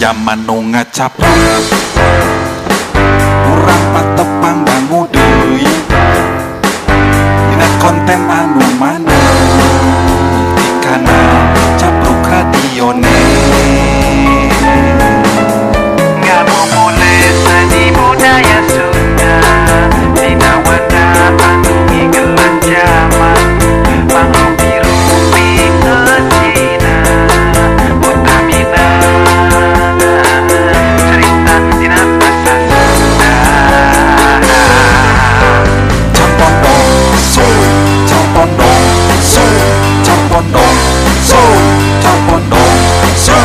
Zaman nu ngacaprok urang patepang dangu deui dina konten anu mana di kanal Capruk Radio Net. Ngabuburit seni budaya Sunda dina wadah anu ngigeulan jaman pangrupi-rupi Cina utamina cerita dina basa Sunda. Campondong so, campondong so, campondong so, campondong so,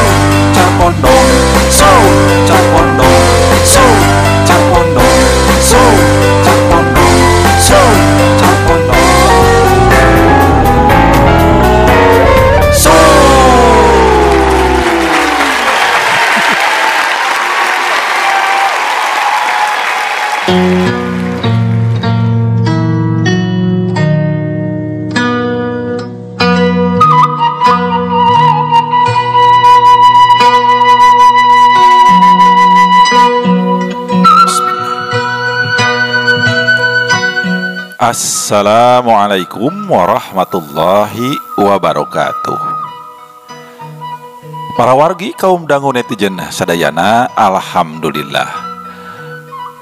campondong so, campondong so, campondong so, campondong so, campondong so. Assalamualaikum warahmatullahi wabarakatuh. Para wargi kaum dangu netizen sadayana, alhamdulillah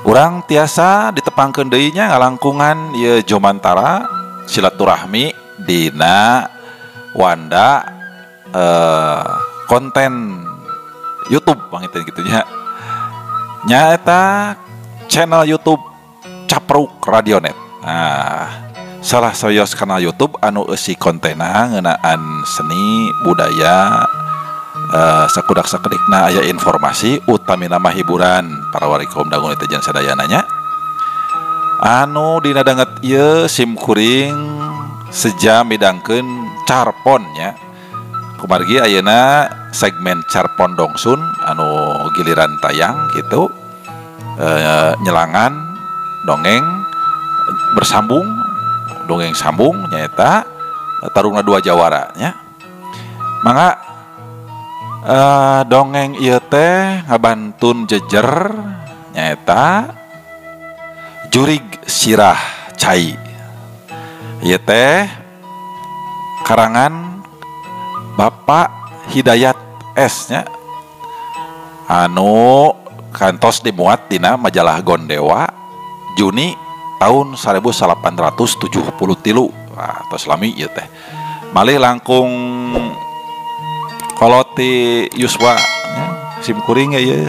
urang tiasa ditepangkeun deui nya ngalangkungan ieu jomantara silaturahmi dina wanda konten YouTube pangeuteun kitu nya. Nyaeta channel YouTube Capruk Radio Net. Nah, salah sayos kanal YouTube anu eusi kontena ngeunaan seni budaya sakudak sakedikna aya informasi utamina mah hiburan para wargi kaum dangu netizen sadayana nya. Anu dina danget ieu sim kuring sejam midangkeun carpon nya. Kumargi ayeuna segmen carpon dongsun anu giliran tayang gitu. Nyelangan dongeng bersambung dongeng sambung nyaeta tarungna dua jawara nya. Mangga dongeng ieu teh ngabantun jejer nyaeta Jurig Sirah Cai. Ieu teh karangan Bapak Hidayat S nya anu kantos dimuat dina majalah Gondewa Juni tahun 1873. Wah, tos lami ieu teh. Malih langkung koloti Yuswa nya, sim kuring ieu.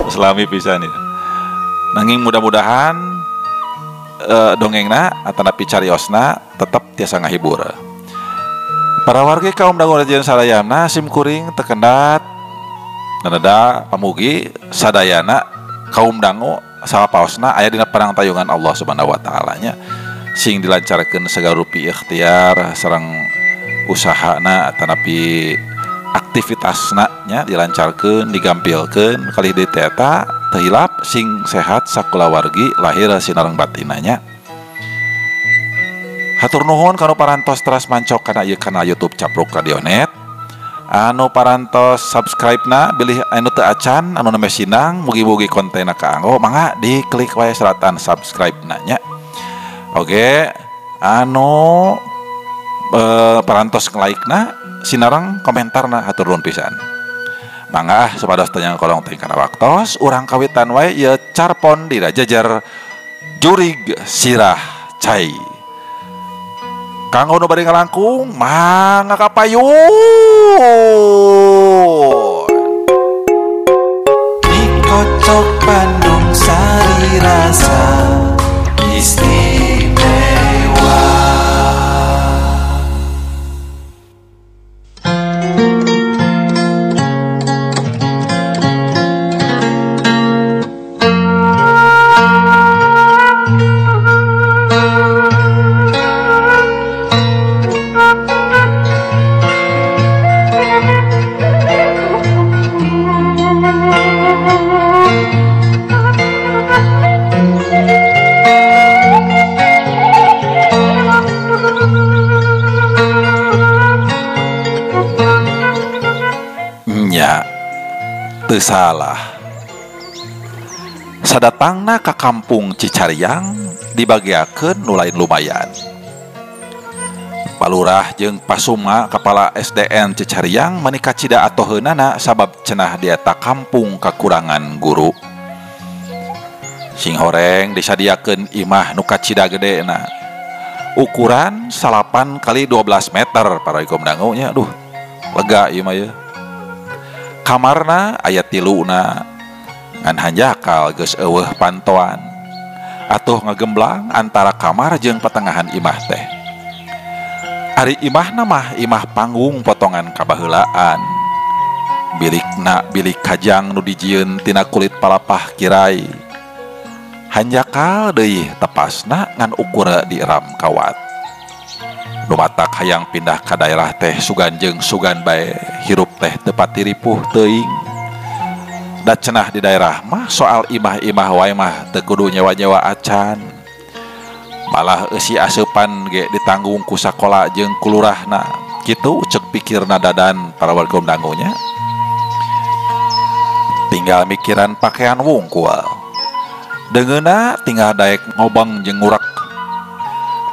Tos lami pisan ieu. Nanging mudah-mudahan dongengna atanapi cariosna tetep tiasa ngahibur. Para wargi kaum dangu netizen sadayana sim kuring teu kendat nanada pamugi sadayana kaum dangu sapaosna aya dina parangtayungan Allah Subhanahu wa taala nya sing dilancarkeun sagarupi ikhtiar sareng usahana atanapi aktivitasna nya dilancarkeun digampilkeun kalih deui eta teu hilap sing sehat sakulawargi lahir sinareng batinna nya. Hatur nuhun kanu parantos teras mancok kana ieu kanal YouTube Capruk Radio Net. Anu parantos subscribe-na bilih anu teu acan anu nembe sinang mugi-mugi kontenna kaanggo mangga diklik wae seratan subscribe-na nya. Oge anu parantos nge-like-na sinareng komentarna hatur nuhun pisan. Mangga supados teu kolong teh kana waktos urang kawitan wae ieu carpon dina jejer Jurig Sirah Cai. Kanggo nu bari ngalangkung mangga kapayun. Dikocok Bandung Sari Rasa Istimewa. teu salah. Sadatangna ka kampung Cicariang dibagiakeun nu lain lumayan. Palurah jeung Pasuma kepala SDN Cicariang menikah cida atoheunana sabab cenah di eta kampung kakurangan guru. Sing horeng disadiakeun imah nu kacida gedena. Ukuran 8 kali 12 meter para ikom dangu nya. Aduh, lega ieu mah ye. Kamarna aya 3na. Ngan hanjakal geus eueuh pantoan. Atuh ngagemblang antara kamar jeung patengahan imah teh. Ari imahna mah imah panggung potongan kabaheulaan. Bilikna bilik kajang nu dijieun tina kulit palapah kirai. Hanjakal deui tepasna ngan ukur diram kawat. Nu matak hayang pindah ka daerah teh sugan jeung sugan bae hirup teh teu pati ripuh teuing. Da cenah di daerah mah soal imah-imah wae mah teu kudu nyewa-nyewa acan. Malah eusi aseupan ge ditanggung ku sakola jeung ku lurahna. Kitu ceuk pikirna Dadan para warga dangunya. Tinggal mikiran pakaian wungkul. Deungeuna tinggal daek ngobeng jeung ngurek.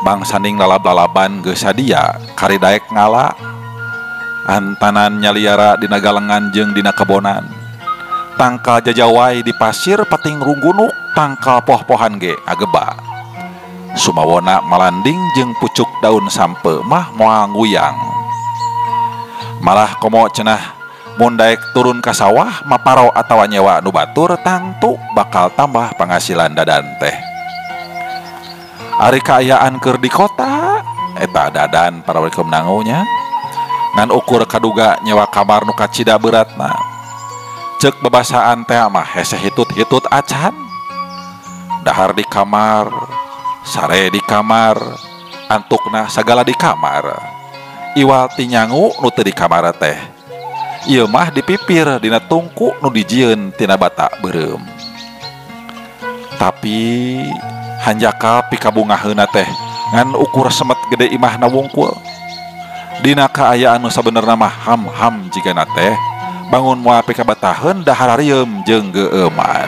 Bang sanding lalab-lalaban geus sadia kari daek ngala. Antanan nyaliara dina galengan jeung dina kebonan. Tangkal jajawai di pasir pating runggunuk tangkal poh-pohan ge ageba. Sumawona malanding jeung pucuk daun sampe mah moal nguyang. Malah komo cenah mun daek turun ka sawah maparo atawa nyewa nu batur tangtu bakal tambah penghasilan Dadan teh. Ari kaayaan keur di kota eta Dadan para wakom nangunya ngan ukur kaduga nyewa kamar nu kacida beratna. Cek babasaan teh mah hese hitut-hitut acan. Dahar di kamar, sare di kamar, antukna sagala di kamar. Iwal ti nyangu nu teu di kamar teh. Ieu mah dipipir dina tungku nu dijieun tina bata beureum. Tapi hanjakal pikabungaheuna teh ngan ukur semet gede imahna wungkul. Dina kaayaan nu sabenerna mah ham-ham jigana teh. Bangun moal pikabataheun dahar harieum jeung geueuman.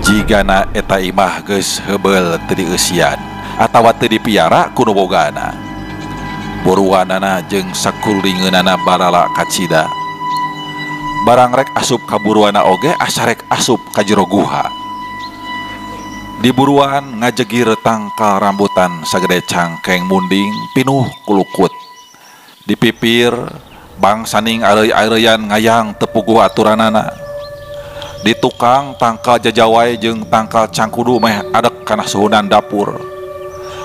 Jigana eta imah geus heubeul teu dieusian atawa teu dipiara ku nu bogana. Buruanana jeung sakulingeunana balala kacida. Barang rek asup ka buruana oge asa rek asup ka jero guha. Di buruan ngajegir tangkal rambutan sagede cangkeng munding pinuh kulukut. Di pipir bang saning areuy-areuyan ngayang teu puguh aturanana. Di tukang tangkal jajawai jeung tangkal cangkudu meh adek kana suhunan dapur.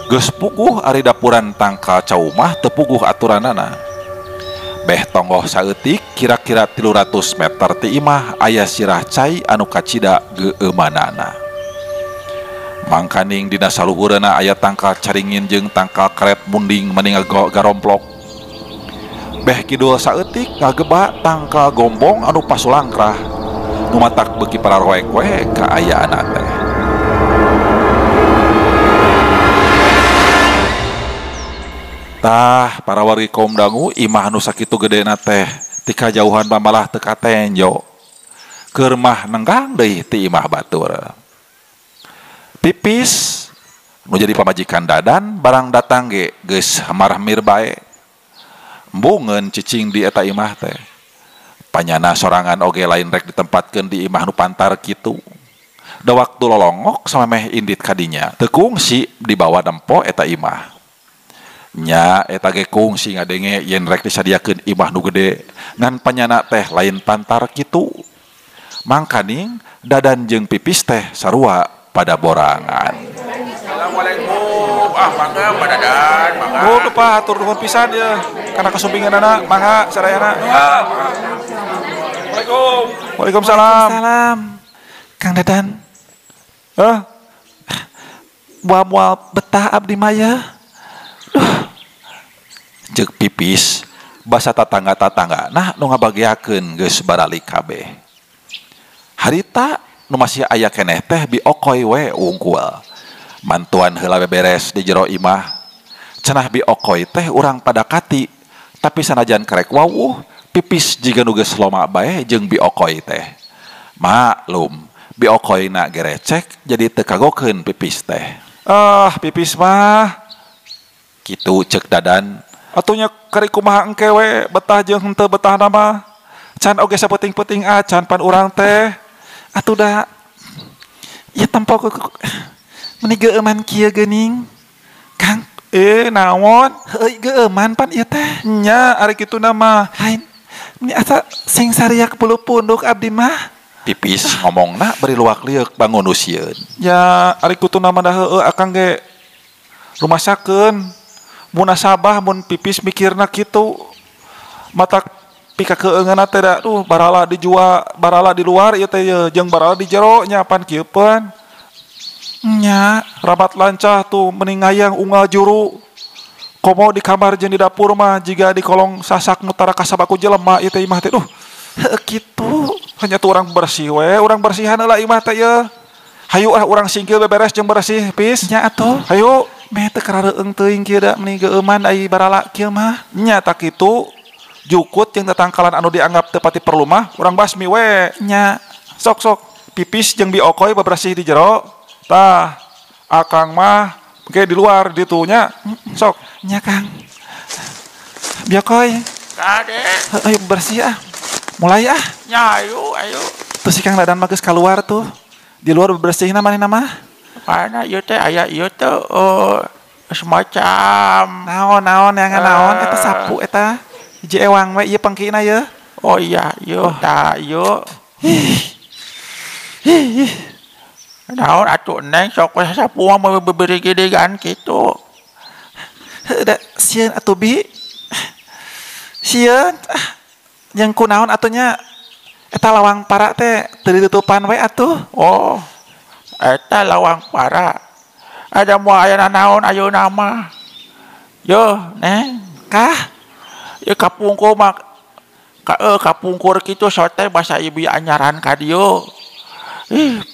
Geus puguh ari dapuran tangkal caumah teu puguh aturanana. Beh tonggoh saeutik kira-kira 300 meter ti imah aya sirah cai anu kacida geueumanana. Mangkaning dina saluhureuna aya tangkal caringin jeung tangkal karet munding mending garomplok. Beh kidul saeutik ngageba tangkal gombong anu pasulangkrah. Nu matak beuki pararoek we kaayaanna teh. Tah para wargi kaum dangu imah nu sakitu gedena teh ti kajauhan malah teu katenjo. Keur mah nenggang deui ti imah batur. Pipis nu jadi pamajikan Dadan barang datang ge geus hamar-hamir bae. Embungeun cicing di eta imah teh. Panyana sorangan oge lain rek ditempatkeun di imah nu pantar kitu. Da waktu lolongok samemeh indit kadinya teu kungsi dibawa nempo eta imah. Nya eta ge kungsi ngadenge yen rek disadiakeun imah nu gede ngan panyana teh lain pantar kitu. Mangkaning Dadan jeung Pipis teh sarua pada borangan. Assalamualaikum. Mangga Pak Dadan, mangga. Oh, lupa atur nuhun pisan ya. Kana kasumpinganana mangga sadayana. Assalamualaikum. Waalaikumsalam. Salam. Kang Dadan. Moal betah abdi maya. Ceuk Pipis basa tatangga-tatangga nah nu ngabagiakeun geus baralik kabeh. Harita nu masih aya keneh teh biokoy we unggul. Mantuan heula beberes di jero imah. Cenah biokoy teh urang pada kati, tapi sanajan karek wawuh pipis jiga nu geus loma bae jeung biokoy teh. Maklum, biokoyna gerecek jadi teu kagokeun pipis teh. Pipis mah kitu ceuk Dadan. Atunya kari kumaha engke we betah jeung henteu betah nama. Can oge sapeting-peting acan pan urang teh. Atuh da ieu tempok meni geueuman kieu geuning. Kang, naon? Heuy geueuman pan ieu teh. Nya ari kituna mah. Lain. Meni asa sing sariak puluh punduk abdi mah. Pipis ngomongna beri luak liuk bangun usieun. Ya ari kutuna mah da heueuh akang ge rumasakeun. Munasabah mun pipis mikirna kitu. Matak pikakeungeunna teh da barala dijual, barala di luar ieu teh jeung barala di jero nya pan kieu pan. Nya rabat lancah tuh mending ngayang unggal juru. Komo di kamar jeung di dapur mah jiga di kolong sasak nu tara kasabaku jelema ieu teh imah teh kitu. Hanya tuh orang bersih we, orang bersihan heula imah teh ye. Hayu urang singkil beberes jeung bersih pis. Nya atuh. Hayu meh teu karareung teuing kieu da meni geueuman ai barala kieu mah. Nya tak kitu jukut jeung tatangkalan anu dianggap teu pati perlu mah urang basmi we. Nya sok pipis jeung biokoy bebersih di jero. Tah akang mah ge di luar ditu nya. Sok. Nya Kang. Biokoy. Kade. Ayo bersih ah. Mulai ah. Ya ayo. Tuh si Kang Dadan mah geus kaluar tuh. Di luar bebersihna manehna mah. Mana ieu teh aya ieu teh semacam Naon yang naon eta sapu eta. Hiji ewang we ieu pengkina ye. oh iya ieu tah ieu. Naon atuh neng sok we sapu mah beberi gedegan kitu. Da sieun atuh bi. Sieun yang kunaon atunya eta lawang para teh teu ditutupan we atuh. Oh, eta lawang para. Ada mau aya naon ayeuna mah. Yo, neng, Kah? ieu kapungkur mah kapungkur kitu sote basa ibu anyaran ka dieu.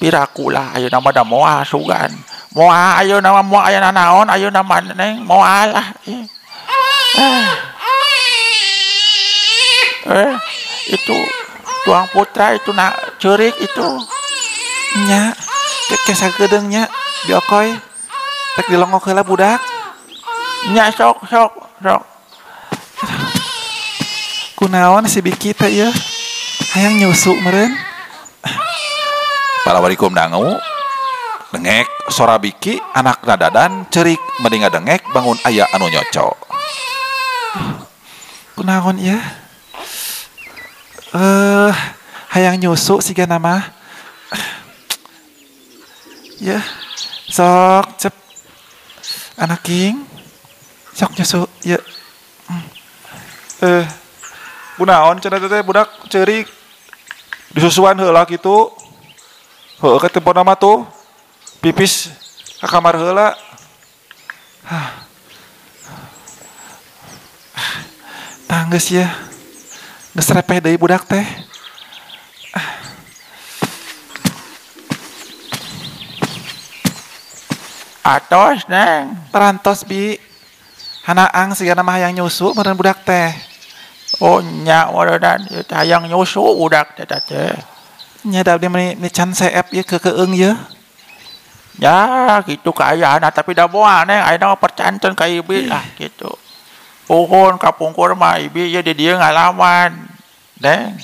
Piraku lah ayeuna mah da moal sugan. Moal ayeuna mah moal aya naon ayeuna mah neng moal lah. Itu tuang putra itu nak cerik itu Nya kesa gedeungnya biokoy rek dilongok heula budak. nya sok Kunaon si Biki teh ieu hayang nyusu meureun. Assalamualaikum dangu. Dengek sora Biki anakna Dadan cerik mending ngadengek bangun aya anu nyocok. Kunaon ieu? Hayang nyusu siga nama. Ya, sok cep anak king. Sok nyusu ya. Kunaon cenah teh budak ceurik. Disusuan heula kitu. Heueuh ka tempona mah tuh. Pipis ka kamar heula. Tanggeus ya. Geus repeh deui budak teh. atos neng. Perantos bi. Hanaang sigana mah hayang nyusu meureun budak teh. Oh nya waradan ieu teh hayang nyusu budak teh teh. Nya da abdi meni can seep ieu kekeung ieu. Ya gitu kaayana tapi da moal neng ayeuna mah percanten ka ibu lah gitu. Pohon kapungkur mah ibi ya di dieu ngalaman neng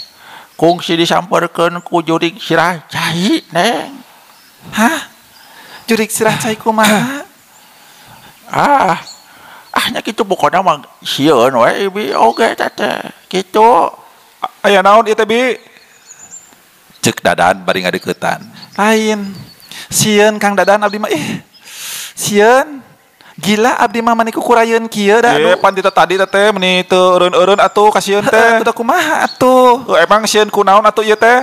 kungsi disamperkeun ku jurig sirah cai neng. Hah? Jurig sirah cai kumaha? Nya kitu pokona mah sieun we ibi oge teh kitu. Aya naon ieu teh bi? Ceuk Dadan bari ngadeuketan. Lain. Sieun Kang Dadan abdi mah sieun. Gila abdi mah mani kukurayeun kieu da. Pan di tadi teh meni teu eureun-eureun atuh ka sieun teh. Udah kumaha atuh? Emang sieun kunaon atuh ieu teh?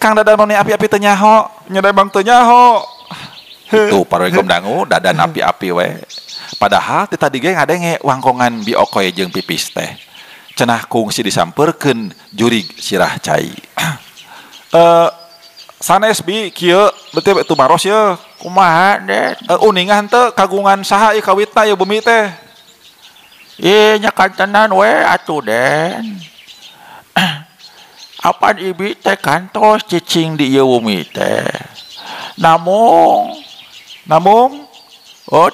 Kang Dadan mani api-api teu nyaho. Nya emang teu nyaho. Tuh Assalamualaikum dangu Dadan api-api we. Padahal ti tadi ge ngadenge wangkongan biokoy jeung pipis teh. cenah kungsi disamperkeun jurig sirah cai. Sanes bi kieu beuti itu maros ye. Kumaha Den? Uningan teu kagungan saha ieu kawitna ieu bumi teh? Nya kantenan we atuh Den. Apan ibi teh kantos cicing di ieu bumi teh. Namung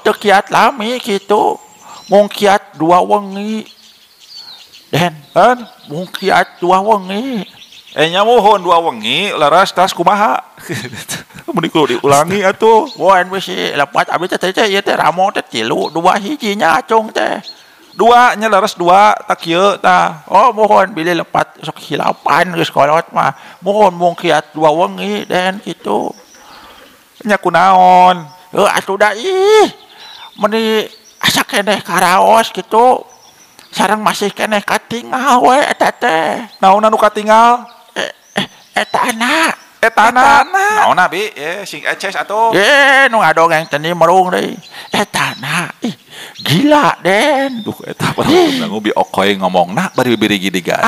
teu kiat lami kitu. Mung kiat 2 wengi. Den, mung kiat 2 wengi. Nya mohon 2 wengi laras tas kumaha? Mun kudu diulangi atuh. Wan bisi lepat abi teh ieu teh ramo teh 3, 2 hijinya acung teh. 2 nya laras 2 tak kieu tah. Oh mohon bilih lepat sok hilapan geus kolot mah. Mohon mung kiat 2 wengi Den kitu. Nya kunaon? Atuh da ih. Meni asa keneh karaos kitu. Sareng masih keneh katingal we eta teh. Naon anu katinggal? Etana. Naon bi? Sing eces atuh. Nu ngadongeng teni merung deui. Etana. Ih, gila Den. Duh eta pananggu bi okoy ngomongna bari bibiri gidigan.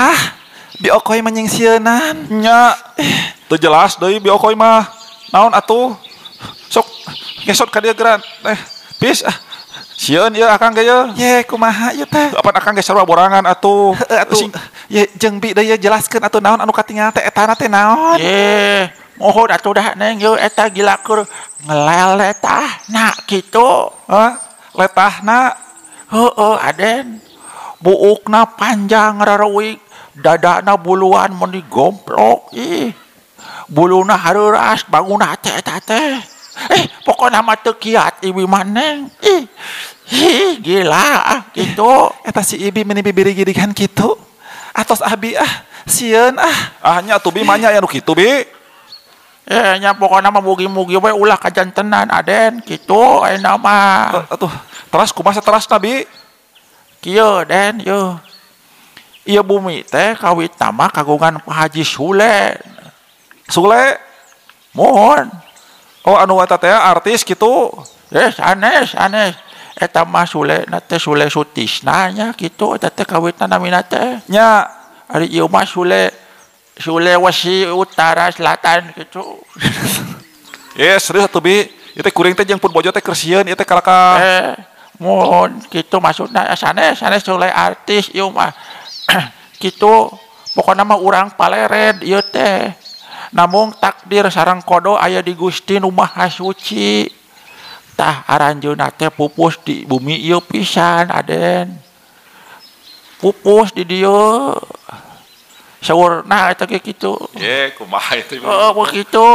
Bi okoy menyingsieunnan. Nya teu jelas deui bi okoy mah. Naon atuh? Sok ngesot ka dieu geran. Pis sieun ieu akang ge ye. Ye kumaha ieu teh? Apan akang ge sarua borangan atuh. Atuh ye jeung bi deui jelaskeun atuh naon anu katinggal teh etana teh naon? Mohon atuh dah Neng yeuh eta gila keur ngelel eta. Nah kitu. Letahna Heueuh Aden. Buukna panjang rareuwig, dadana buluan meni gomplok ih. Buluna hareuras banguna teh eta teh. Pokona mah teu kiat ibi maneng. Gila gitu. Eta si ibi meni bibiri gidigan kitu. Atos abi sieun nya atuh bi manya anu kitu bi. Nya pokona mah mugi-mugi we ulah kajantenan Aden kitu ayeuna mah. Atuh teras kumaha terasna bi? Kieu Den yeuh. Ieu bumi teh kawitna mah kagungan Pak Haji Sule. Sule? Mohon. Oh anu eta teh artis kitu. Sanes. Eta mah Sule na teh Sule Sutisna nya kitu eta teh kawitna namina teh. Nya ari ieu mah Sulawesi Utara Selatan gitu. Serius atuh bi. Ieu teh kuring teh jeung pun bojo teh keur sieun ieu teh kalaka. Mohon kitu maksudna sanes Sule artis ieu mah. Kitu pokona mah urang paleret ieu teh. Namung takdir sareng kodo aya di Gusti Nu Maha Suci. Tah aranjeunna teh pupus di bumi ieu pisan Aden. Pupus di dieu. Saurna eta ge kitu. Kumaha itu. Begitu.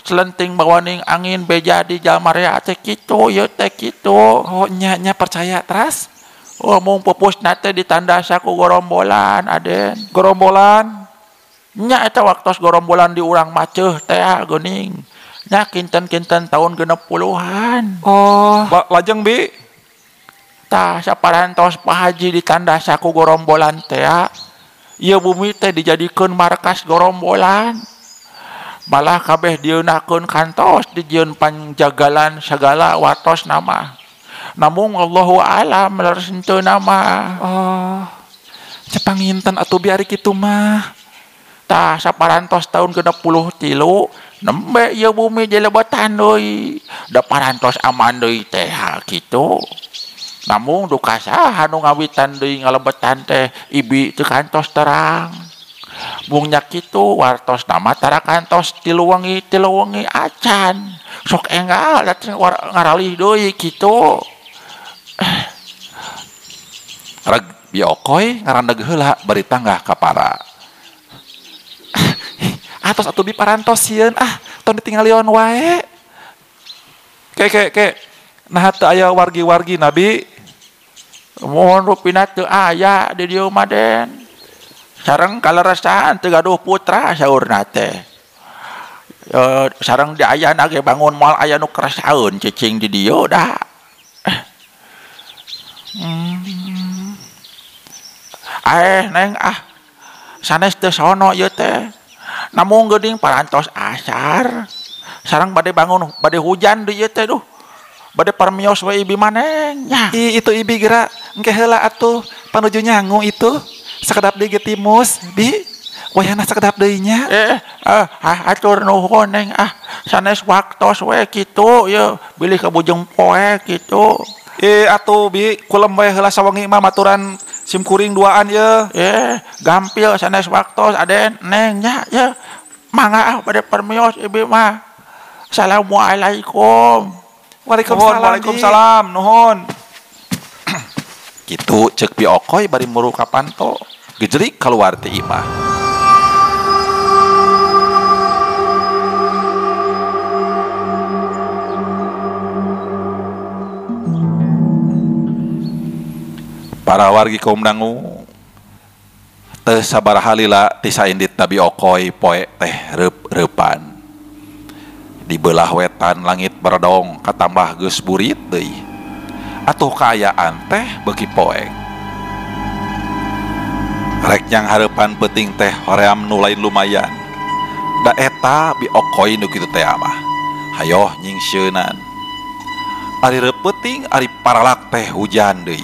Selenting bawaning angin beja di jalmarea teh kitu, ieu teh kitu. Oh nya percaya teras. Mung pupusna teh ditandasa ku gorombolan Aden. Gorombolan. Nya eta waktos gorombolan di urang maceuh teh geuning. Nya kinten-kinten tahun 60-an. Lajeng bi. Tah saparantos Pak Haji ditandasa ku gorombolan teh. Ieu bumi teh dijadikeun markas gorombolan. Malah kabeh dieunakeun kantos dijieun panjagalan sagala watos nama. Namung Allahu a'lam lereseunteu nama. Cepanginten atuh bi ari kitu mah. Tah saparantos tahun 63 nembe ieu bumi jelebatan deui. Da parantos aman deui teh kitu. Namung duka saha nu ngawitan deui ngalebetan teh ibi teu kantos terang. Mung nya kitu wartos nama tara kantos 3 wengi acan. Sok enggal datang ngaralih deui kitu. Reg biokoy ngarandeg heula bari tanggah ka para. Atos atuh bi parantos sieun tong ditinggalion wae. Ke nah teu aya wargi-wargi nabi. Mohon rupina teu aya di dieu mah Den. Sareng kaleresan teu gaduh putra saurna teh. Sareng di ayana ge bangun moal aya nu kerasaeun cicing di dieu da. Neng sanes teu sono ieu teh. Namung geuning parantos asar. Sareng bade bangun bade hujan di ieu teh duh. Bade parmios we ibi maneng nya. Itu ibi geura engke heula atuh panuju nyangu itu. Sakedap deui ge timus, Bi. Wayahna sakedap deui nya. Atur nuhun neng sanes waktos we kitu ya bilih ka bujeng poe kitu. Atuh Bi, kulem we heula sawengi mah maturan simkuring duaan ye. Gampil sanes waktos aden neng nya ya. Mangga bade permios ibi mah. Assalamualaikum. Waalaikumsalam, nuhun. Kitu cek Bi Okoy bari muru ka panto gejlik keluar ti imah. Para wargi kaum dangu teu sabaraha lila ti saindit Nabi Okoy poe teh reup-reupan. Di belah wetan langit beredong katambah geus burit deui. Atuh kaayaan teh beuki poek. Rek nyang hareupan peuting teh hoream nu lain lumayan. Da eta Bi Okoy nu kitu teh mah. Hayoh nyingsieunan. Ari reupeting ari paralak teh hujan deui.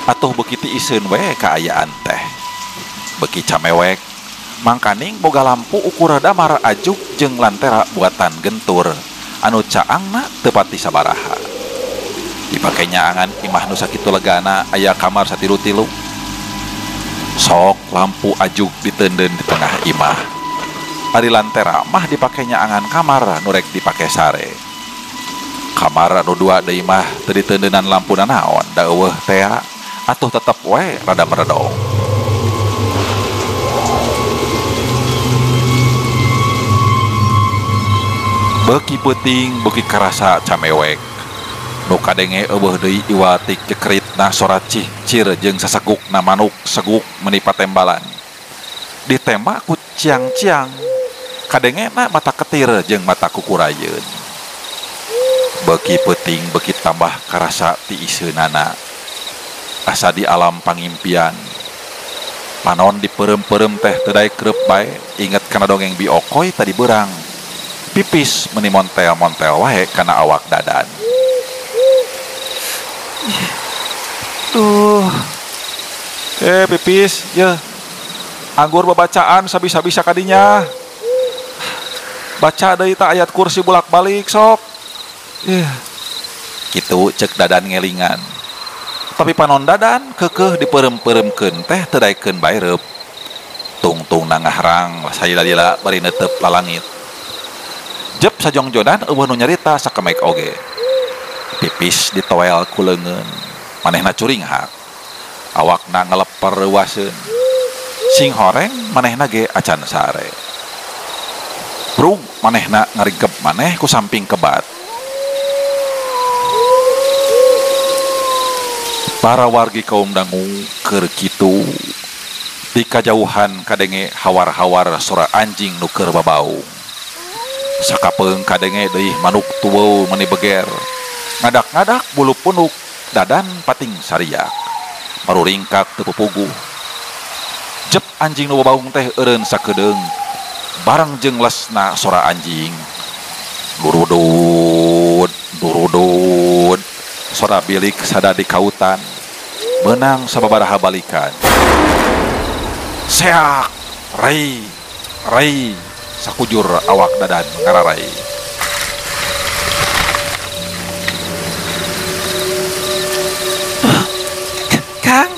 Atuh beuki ti iseun we kaayaan teh. Beuki camewek mangkaning boga lampu ukur damar ajuk jeung lantera buatan gentur anu caangna teu pati sabaraha. Dipake nyaangan imah nu sakitu legana aya kamar satilu-tilu. Sok lampu ajuk diteundeun di tengah imah. Ari lantera mah dipake nyaangan kamar nu rek dipake sare. Kamar anu dua deui mah teu diteundeunan lampuna naon da eueuh tea atuh tetep we rada meredong. Beuki peuting beuki karasa camewek. Nu kadenge eueuh deui iwatik jekritna sorat cicir jeung sasegukna manuk seguk meuni patembalan. Ditembak ku ciang-ciang. Kadengena mata ketir jeung mata kukurayeun. Beuki peuting beuki tambah karasa ti iseunana. Asa di alam pangimpian. Panon dipeureum-peureum teh teu daek kreup bae inget kana dongeng Bi Okoy tadi beurang. Pipis meuni montel-montel wae kana awak dadan. Pipis, ya. Anggur babacaan sabisa-bisa kadinya. Baca deui ta ayat kursi bolak-balik sok. Kitu cek dadan ngelingan. Tapi panon dadan keukeuh dipeureum-peureumkeun teh teu daekeun bae reup. Tungtung nangahrang sayila-lila bari neuteup lalangit. Jep sajongjonan eueuh nu nyarita sakemek oge. Pipis ditoel ku leungeun. Manehna curing hak. Awakna ngeleper reuaseun. Sing horeng manehna ge acan sare. Brug manehna ngaringkep maneh ku samping kebat. Para wargi kaum dangu keur kitu. Di kajauhan kadenge hawar-hawar sora anjing nu keur babaung. Sakapeung kadenge deui manuk tuweuh meuni beger. Ngadak-ngadak bulu punuk dadan pating sariak. Maruringkak teu pupuguh. Jep anjing nu babaung teh eureun sakedeung. Bareng jeung lesna sora anjing. Durudud, durudud. Sora bilik sada di kautan. Benang sababaraha balikan. Seak, rei, rei. Sakujur awak dadan ngararai. Kang.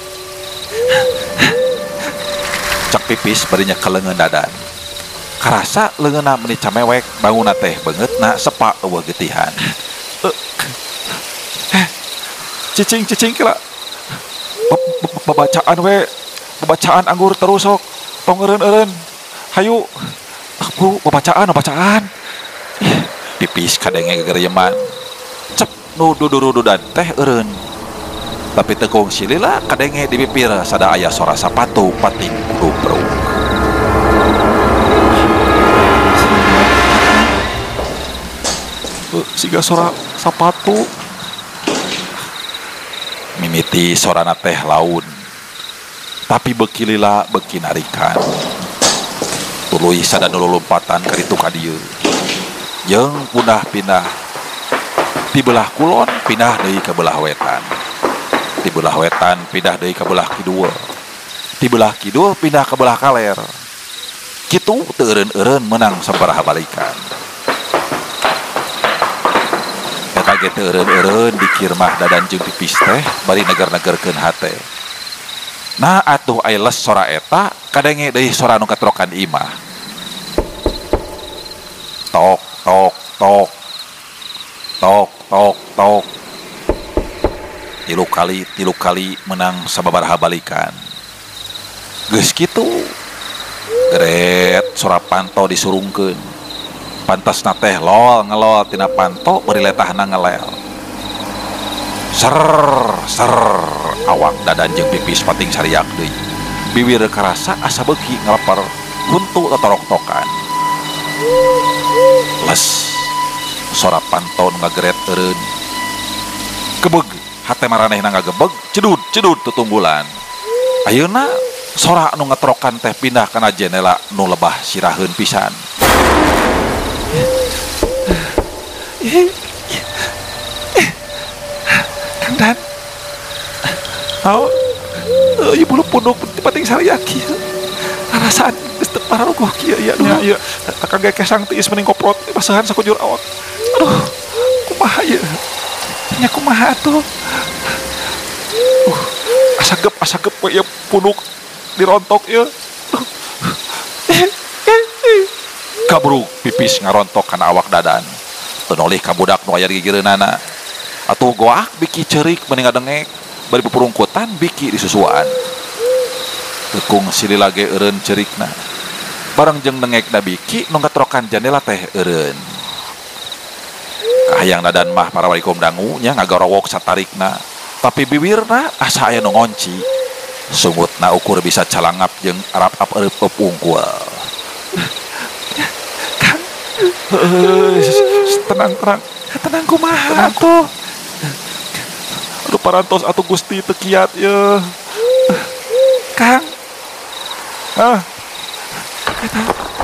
Cek Pipis barinya ke leungeun dadan. Karasa leungeunna meuni camewek bangunna teh beungeutna sepa eueuh getihan. Cicing kira. Babacaan we. Babacaan anggur terus sok. Tong eureun-eureun. Hayu. Bro, babacaan. Pipis kadenge gegeryeman. Cep nu dudurududan teh eureun. Tapi teu kongsi lila kadenge di bibir sada aya sora sapatu pating kudu. Siga sora sapatu. Mimiti sorana teh laun. Tapi beuki lila beuki narikan. Tuluy sada nu lompatan ka ditu ka dieu. Jeung pindah di belah kulon pindah deui ka belah wetan. Di belah wetan pindah deui ka belah kidul. Di belah kidul pindah ke belah kaler. Kitu teu eureun-eureun menang sabaraha balikan. Eta ge teu eureun-eureun dikir mah dadan jeung pipis teh bari neger-negerkeun hate. Nah atuh aya les sora eta kadenge deui sora nu katrokan imah. Tok tok tok. Tok tok tok. Tilu kali menang sababaraha balikan. Geus kitu geret sora panto disurungkeun. Pantasna teh lol ngelol tina panto bari letahna ngelel. Ser ser awak dadan jeung pipis pating sariak deui. Bibir karasa asa beuki ngeleper huntu totorok-tokan. Les sora panto nu ngageret eureun. Gebeg hate maranehna ngagebeg cedud tutunggulan. Ayeuna sora nu ngetrokan teh pindah kana jendela nu lebah siraheun pisan. Kang Dan. Ieu bulu punduk pating sariak kieu. Rasaan geus teu pararuguh kieu ya. Ya Kang ge kesang tiis mending koprot basahan sakujur awak. Aduh, kumaha ieu? Nya kumaha atuh? Asagep we ieu punduk dirontok ya. Kabruk pipis ngarontok kana awak dadan. Tenolih ka budak nu aya di gigireunana. Atuh goak biki ceurik mending ngadengek bari pupurungkutan biki disusuan. Tekung silila ge eureun ceurikna. Bareng jeung dengekna biki nu ngatrokan jandela teh eureun. Kahayang dadan mah para walikum dangu nya ngagarowok satarikna. Tapi bibirna asa aya nu ngonci. Sungutna ukur bisa calangap jeung arap-ap eueup unggul. Kang, tenang kumaha atuh. Aduh parantos atuh Gusti teu kiat ye. Kang. Eta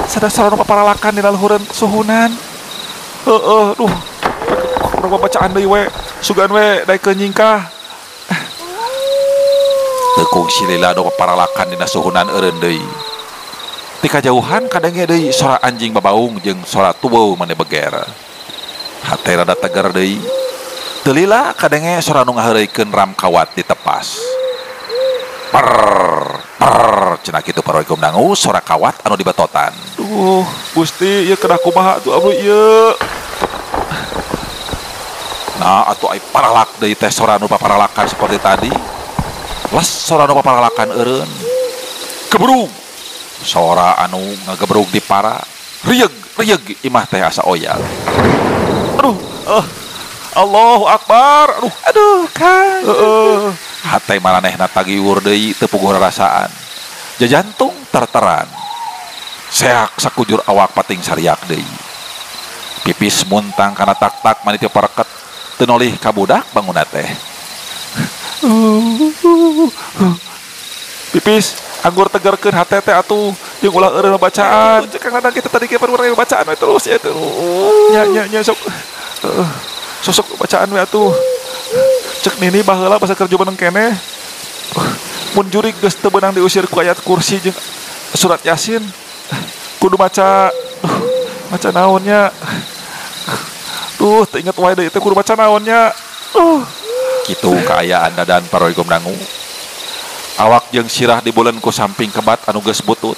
sadasar nu paparalakan dina luhureun suhunan. Duh. Urang bacaan deui we, sugan we daekeun nyingkah. Tekung silila nu paparalakan dina suhunan eureun deui. Ti kajauhan kadenge deui sora anjing babaung jeung sora tubeuh mane beger. Hate rada tegar deui. Teu lila kadenge sora nu ngaheureukeun ram kawat ditepas. Per cenah kitu parowaikum dangu sora kawat anu dibatotan. Duh, Gusti ieu kedah kumaha atuh abdi ieu. Nah, atuh ai paralak deui teh sora nu paparalakan seperti tadi. Les sora nu paparalakan eureun. Kebrug. Sora anu ngagebrug di para. Rieg imah teh asa oyal. Aduh, Allahu Akbar. Aduh, Kang. Hate maranehna tagiwur deui teu puguh rarasaan. Jajantung terteran. Seak sakujur awak pating sariak deui. Pipis muntang kana tak-tak mani teu pareket. Teu nolih ka budak banguna teh. Pipis anggur tegarkeun hate teh atuh jeung ulah eureun bacaan. Cek Kang Dadang kita tadi ke urang bacaan we terus ya tuh. Nya sok sosok bacaan we atuh. Cek nini baheula basa kerja beunang keneh. Mun jurig geus teu beunang diusir ku ayat kursi jeung surat Yasin. Kudu maca naonnya. Teu inget wae deui teh kudu maca naonnya. Kitu kaayaan dadan parowaikum dangu. Awak jeung sirah dibuleun ku samping kebat anu geus butut.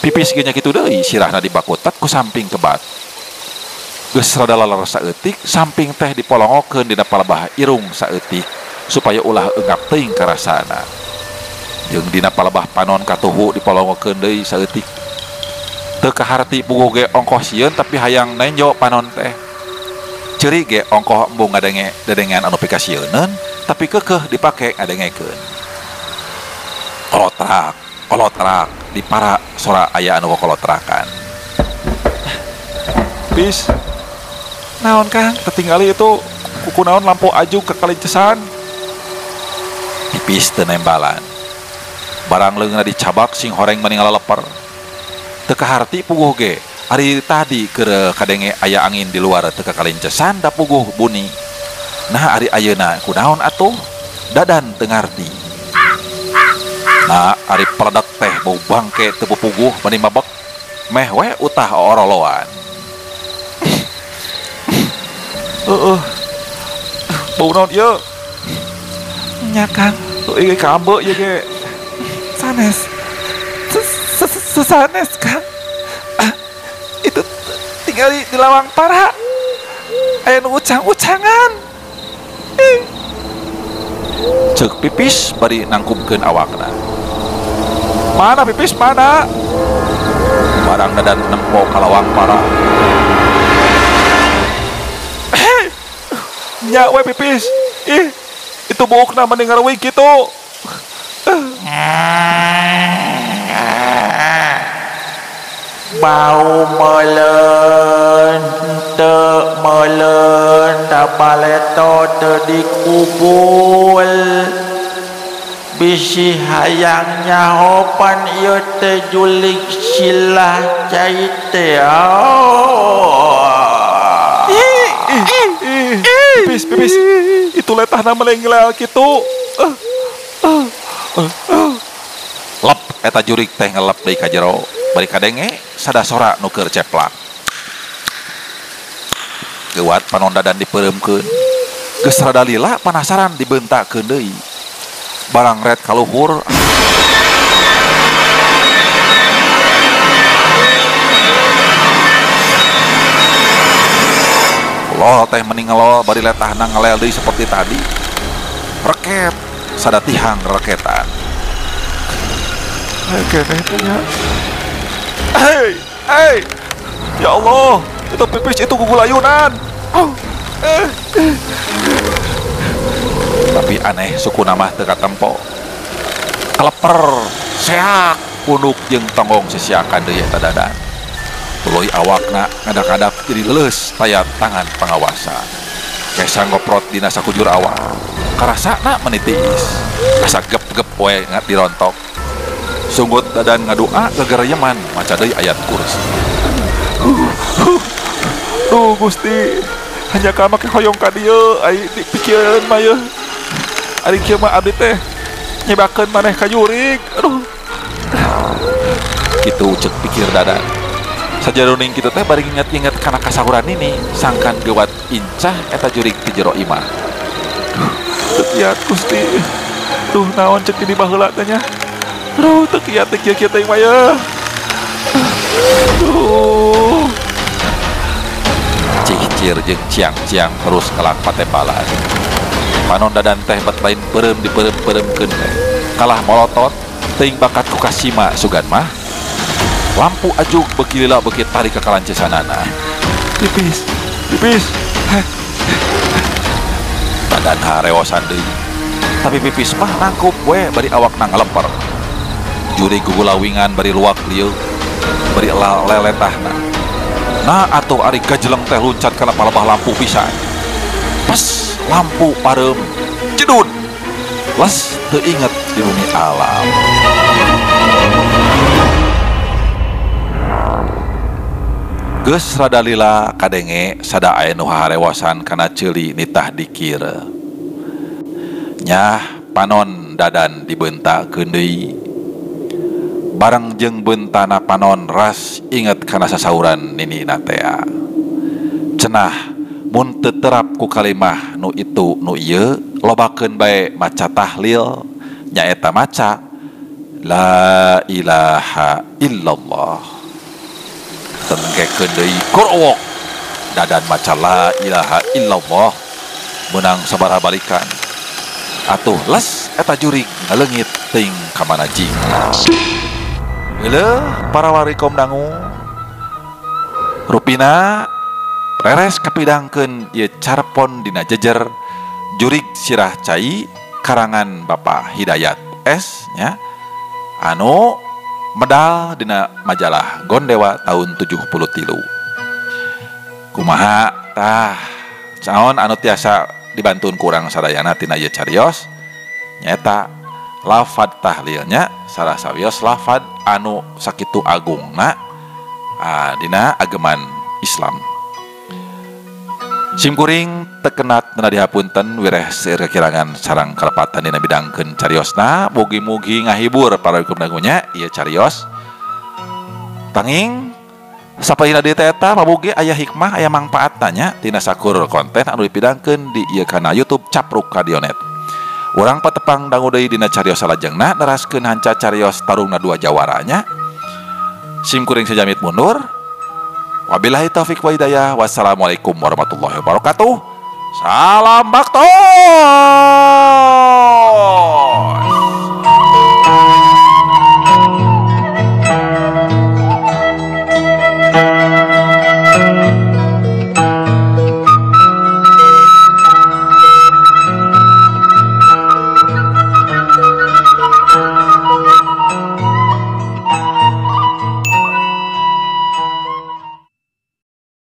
Pipis ge nya kitu deui sirahna dibakutat ku samping kebat. Geus rada laler saeutik samping teh dipolongokeun dina palebah irung saeutik supaya ulah eungap teuing karasana. Jeung dina palebah panon katuhu dipolongokeun deui saeutik. Teu kaharti puguh ge ongkoh sieun tapi hayang nenjo panon teh. Ceuri ge ongkoh embung ngadenge dedengan anu pikasieunun tapi keukeuh dipake ngadengekeun. Kolotrak di para sora aya anu kolotrakan. Bis naon Kang tertinggali itu kuku naon lampu aju ke kalincesan. Pipis teu nembalan. Barang leungna dicabak sing horeng mending ngaleper. Teu kaharti puguh ge ari tadi keur kadenge aya angin di luar teu kalincesan da puguh bunyi. Nah ari ayeuna kunaon atuh dadan teu ngarti. Nah ari peledak teh bau bangke teu pupuguh bani mabek meh we utah oroloan. Bau naon ieu? Nya Kang. Tuh ieu kambe ieu ge. Sanes. Sanes Kang. Itu tinggal di lawang para. Aya nu ucang-ucangan. Ceuk Pipis bari nangkupkeun awakna. Mana Pipis mana? Barang dadan nempo ka lawang para. Nya we Pipis. Itu buukna mending ngareuwing kitu. Bau melen tapaleto teu dikubul bisi hayang nyahopan ieu teh julig silah cai teh. Pipis itu letahna melenglel kitu. Lep eta jurig teh ngelep deui ka jero bari kadenge sadasora nu keur ceplak. Geuwat panon dadan dipereumkeun. Geus rada lila panasaran dibeuntakeun deui. Barang red kaluhur lo teh mending ngelo bari letahna ngelel deui seperti tadi. Reket sadatihang reketan. Keneh punya. Hey, ya Allah, itu Pipis itu gugulayunan. Tapi aneh suku nama teu katempo. Keleper, seak, punduk jeung tonggong sisiakan deui eta dadan. Tuluy awakna ngadak-ngadak jadi leuleus tayat tangan pangawasa. Kesa ngoprot dina sakujur awak. Karasana menitiis. Asa gep-gep we ngat dirontok. Sunggut dadan ngadoa gegereyeman maca deui ayat kursi. Duh Gusti, hanya ka make hoyong ka dieu ai dipikeun mah yeuh. Ari kieu mah abdi teh nyebakeun maneh ka jurig. Aduh. Kitu ceuk pikir dadan. Sajaruning kitu teh bari inget-inget kana kasahuran ini sangkan gewat incah eta jurig ti jero imah. Teu kiat Gusti. Duh naon ceuk di baheula teh nya. Aduh teu kiat teh kieu teh mah yeuh. Aduh. Cicir jeung ciang-ciang terus ngelak patepalan. Panon dadan teh bet lain peureum dipeureum-peureumkeun teh. Kalah molotot teuing bakat ku kasima sugan mah. Lampu ajuk beuki lila beuki tarik ka kalancesanana. Pipis. Dadan hareosan deui. Tapi Pipis mah nangkup we bari awakna ngaleper. Juri gugulawingan bari luak lieu. Bari leletahna. Nah atuh ari gajeleng teh luncat kana palebah lampu pisan. Pas lampu pareum jedud. Les teu inget di bumi alam. Geus rada lila kadenge sada aya nu harewasan kana ceuli nitah dikir. Nyah panon dadan dibeuntakeun deui. Bareng jeung beuntana panon ras inget kana sasauran ninina teh. Cenah mun teu terap ku kalimah nu itu nu ieu lobakeun bae maca tahlil nyaeta maca la ilaha illallah. Tengkekeun deui korowok dadan maca la ilaha illallah meunang sabaraha balikan. Atuh les eta jurig ngaleungit teuing ka mana jing. Heuleuh para warikom dangu. Rupina reres kapidangkeun ieu carpon dina jejer jurig sirah cai karangan Bapak Hidayat S nya anu medal dina majalah Gondewa tahun 73. Kumaha tah caon anu tiasa dibantuin kurang sadayana tina ieu carios nyaeta lafad tahlilnya salah sawios lafad anu sakitu agungna dina ageman Islam. Simkuring tekenat nana dihapunten wireh seueur kekirangan sareng kalepatan dina bidangkeun cariosna mugi-mugi ngahibur para hukum dagunya ieu carios tanging sapaina di eta pamugi aya hikmah aya mangpaatna tina sakur konten anu dipidangkeun di ieu kana YouTube Capruk Radionet. Urang patepang dangu deui dina carios salajengna neraskeun hanca carios tarungna dua jawaranya. Sim kuring sajamit mundur. Wabillahi taufik wa hidayah. Wassalamualaikum warahmatullahi wabarakatuh. Salam bakto.